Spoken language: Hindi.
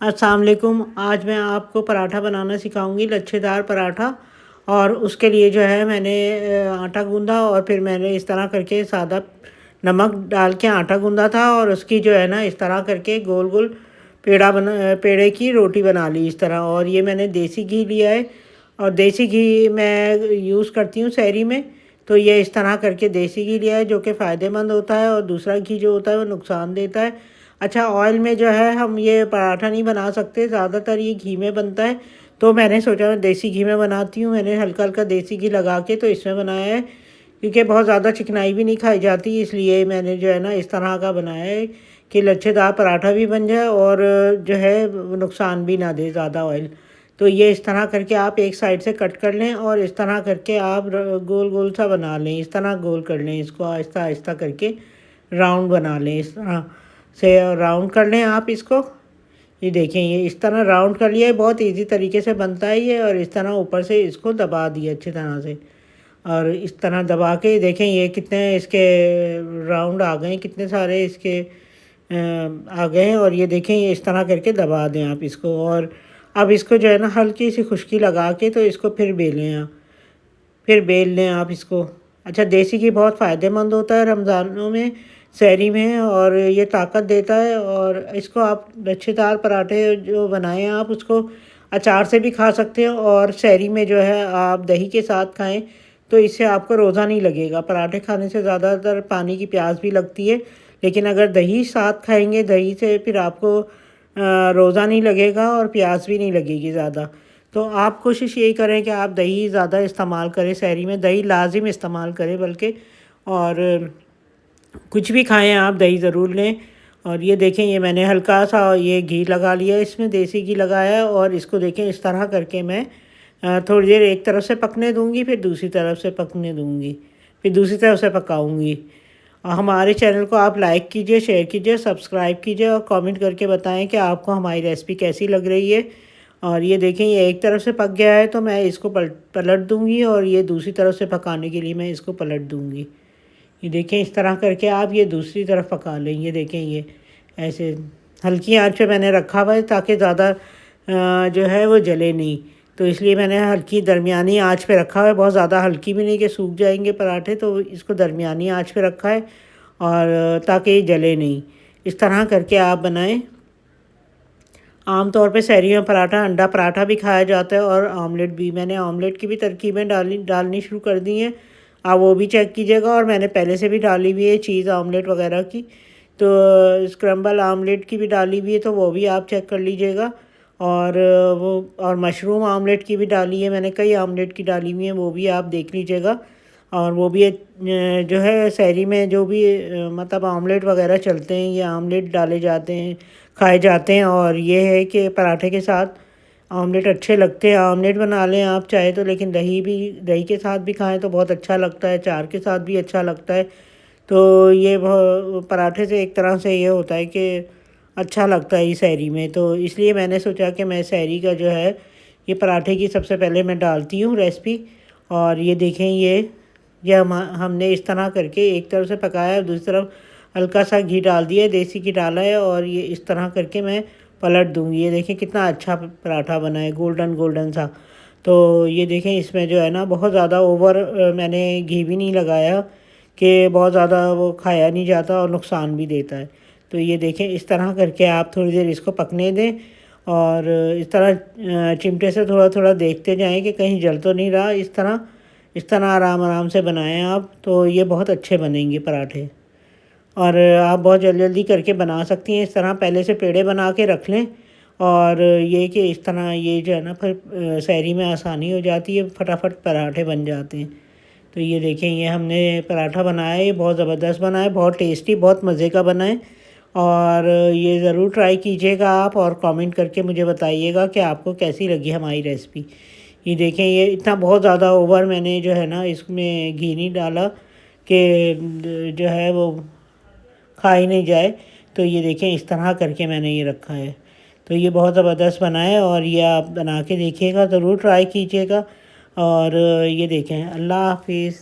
अस्सलाम वालेकुम। आज मैं आपको पराठा बनाना सिखाऊंगी, लच्छेदार पराठा। और उसके लिए जो है मैंने आटा गूंदा और फिर मैंने इस तरह करके सादा नमक डाल के आटा गूंदा था और उसकी जो है ना इस तरह करके गोल गोल पेड़े की रोटी बना ली इस तरह। और ये मैंने देसी घी लिया है और देसी घी मैं यूज़ करती हूँ सहरी में। तो ये इस तरह करके देसी घी लिया है जो कि फ़ायदेमंद होता है और दूसरा घी जो होता है वो नुकसान देता है। अच्छा, ऑयल में जो है हम ये पराठा नहीं बना सकते, ज़्यादातर ये घी में बनता है। तो मैंने सोचा मैं देसी घी में बनाती हूँ। मैंने हल्का हल्का देसी घी लगा के तो इसमें बनाया है, क्योंकि बहुत ज़्यादा चिकनाई भी नहीं खाई जाती, इसलिए मैंने जो है ना इस तरह का बनाया है कि लच्छेदार पराठा भी बन जाए और जो है नुकसान भी ना दे ज़्यादा ऑयल। तो ये इस तरह करके आप एक साइड से कट कर लें और इस तरह करके आप गोल गोल सा बना लें। इस तरह गोल कर लें, इसको आहिस्ता आहिस्ता करके राउंड बना लें। इस तरह से राउंड कर लें आप इसको। ये देखें, ये इस तरह राउंड कर लिया है, बहुत इजी तरीके से बनता है ये। और इस तरह ऊपर से इसको दबा दिया अच्छी तरह से और इस तरह दबा के देखें ये कितने इसके राउंड आ गए, कितने सारे इसके आ गए हैं। और ये देखें, ये इस तरह करके दबा दें आप इसको। और अब इसको जो है ना हल्की सी खुश्की लगा के तो इसको फिर बेलें आप, फिर बेल लें आप इसको। अच्छा, देसी घी बहुत फ़ायदेमंद होता है रमज़ानों में, सहरी में, और ये ताकत देता है। और इसको आप लच्छेदार पराठे जो बनाएं आप उसको अचार से भी खा सकते हैं और सहरी में जो है आप दही के साथ खाएं तो इससे आपको रोज़ा नहीं लगेगा। पराठे खाने से ज़्यादातर पानी की प्यास भी लगती है, लेकिन अगर दही साथ खाएंगे दही से फिर आपको रोज़ा नहीं लगेगा और प्यास भी नहीं लगेगी ज़्यादा। तो आप कोशिश यही करें कि आप दही ज़्यादा इस्तेमाल करें, सहरी में दही लाजिम इस्तेमाल करें बल्कि। और कुछ भी खाएं आप दही ज़रूर लें। और ये देखें, ये मैंने हल्का सा ये घी लगा लिया है, इसमें देसी घी लगाया है। और इसको देखें इस तरह करके मैं थोड़ी देर एक तरफ से पकने दूंगी, फिर दूसरी तरफ से पकने दूंगी, फिर दूसरी तरफ से पकाऊंगी। और हमारे चैनल को आप लाइक कीजिए, शेयर कीजिए, सब्सक्राइब कीजिए और कमेंट करके बताएं कि आपको हमारी रेसिपी कैसी लग रही है। और ये देखें, ये एक तरफ से पक गया है तो मैं इसको पलट दूंगी और ये दूसरी तरफ से पकाने के लिए मैं इसको पलट दूंगी। ये देखें, इस तरह करके आप ये दूसरी तरफ पका लें। ये देखें, ये ऐसे हल्की आंच पे मैंने रखा हुआ है ताकि ज़्यादा जो है वो जले नहीं। तो इसलिए मैंने हल्की दरमियानी आंच पे रखा हुआ है, बहुत ज़्यादा हल्की भी नहीं कि सूख जाएंगे पराठे, तो इसको दरमियानी आंच पे रखा है और ताकि ये जले नहीं। इस तरह करके आप बनाएं। आम तौर पे सहरी में पराठा अंडा पराठा भी खाया जाता है और ऑमलेट भी। मैंने ऑमलेट की भी तरकीबें डालनी शुरू कर दी हैं, आप वो भी चेक कीजिएगा। और मैंने पहले से भी डाली हुई है चीज़ ऑमलेट वगैरह की, तो स्क्रम्बल आमलेट की भी डाली हुई है, तो वो भी आप चेक कर लीजिएगा। और वो और मशरूम आमलेट की भी डाली है मैंने, कई आमलेट की डाली हुई हैं, वो भी आप देख लीजिएगा। और वो भी जो है सहरी में जो भी मतलब आमलेट वगैरह चलते हैं, ये आमलेट डाले जाते हैं, खाए जाते हैं। और ये है कि पराठे के साथ आमलेट अच्छे लगते हैं। आमलेट बना लें आप चाहे तो, लेकिन दही के साथ भी खाएं तो बहुत अच्छा लगता है, चार के साथ भी अच्छा लगता है। तो ये पराठे से एक तरह से ये होता है कि अच्छा लगता है ये सहरी में। तो इसलिए मैंने सोचा कि मैं सहरी का जो है ये पराठे की सबसे पहले मैं डालती हूँ रेसिपी। और ये देखें, ये हमने इस तरह करके एक तरफ से पकाया है, दूसरी तरफ हल्का सा घी डाल दिया है, देसी घी डाला है। और ये इस तरह करके मैं पलट दूँगी। ये देखें कितना अच्छा पराठा बना है, गोल्डन गोल्डन सा। तो ये देखें, इसमें जो है ना बहुत ज़्यादा मैंने घी भी नहीं लगाया कि बहुत ज़्यादा वो खाया नहीं जाता और नुकसान भी देता है। तो ये देखें, इस तरह करके आप थोड़ी देर इसको पकने दें और इस तरह चिमटे से थोड़ा थोड़ा देखते जाएं कि कहीं जल तो नहीं रहा। इस तरह आराम आराम से बनाएं आप, तो ये बहुत अच्छे बनेंगे पराठे। और आप बहुत जल्दी जल्दी करके बना सकती हैं। इस तरह पहले से पेड़े बना के रख लें। और ये कि इस तरह ये जो है ना फिर सहरी में आसानी हो जाती है, फटाफट पराठे बन जाते हैं। तो ये देखें, ये हमने पराठा बनाया है, ये बहुत ज़बरदस्त बना है, बहुत टेस्टी, बहुत मज़े का बना है। और ये ज़रूर ट्राई कीजिएगा आप और कमेंट करके मुझे बताइएगा कि आपको कैसी लगी हमारी रेसिपी। ये देखें, ये इतना बहुत ज़्यादा ओवर मैंने जो है ना इसमें घी नहीं डाला कि जो है वो खा ही नहीं जाए। तो ये देखें, इस तरह करके मैंने ये रखा है। तो ये बहुत ज़बरदस्त बना है और ये आप बना के देखिएगा, ज़रूर ट्राई कीजिएगा। और ये देखें, अल्लाह हाफिज़।